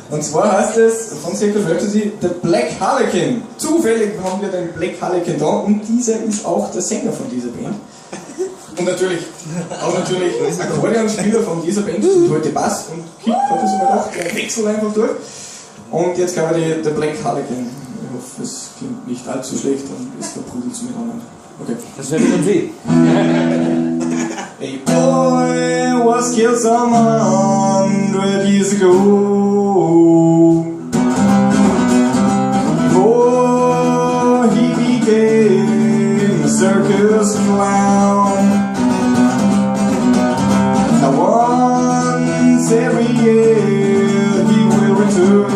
Und zwar heißt es von Circle Fantasy The Black Harlequin. Zufällig haben wir den Black Harlequin da und dieser ist auch der Sänger von dieser Band. Und natürlich Akkordeonspieler von dieser Band, und heute Bass und Kick, hat das immer gedacht, der wechselt einfach durch. Und jetzt kann man The Black Harlequin. Ich hoffe, es klingt nicht allzu schlecht und ist der Pudel zu miteinander. Okay. Das wäre von Sie. A boy was killed some 100 years ago. Before he became a circus clown. Now once every year he will return.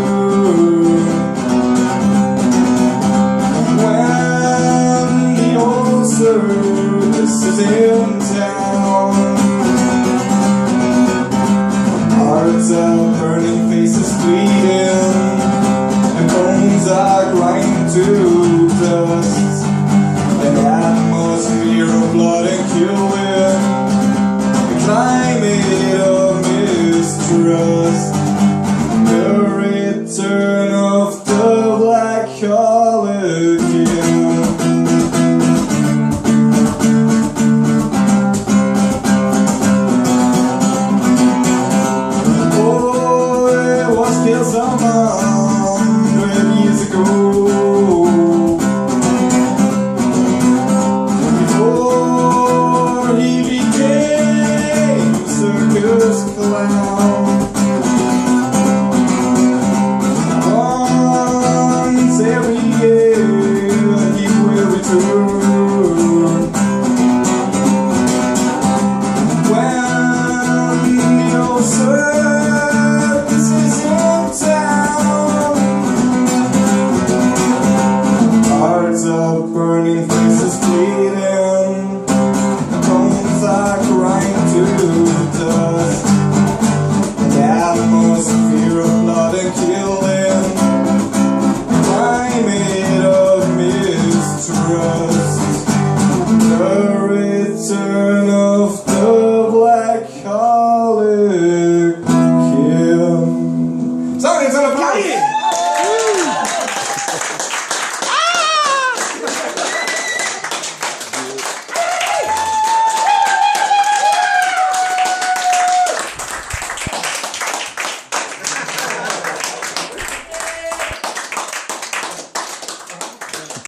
When the old circus is in town. Hearts are burning, faces bleeding, and bones are grinding to dust. An atmosphere of blood and killing, a climate of mistrust. The return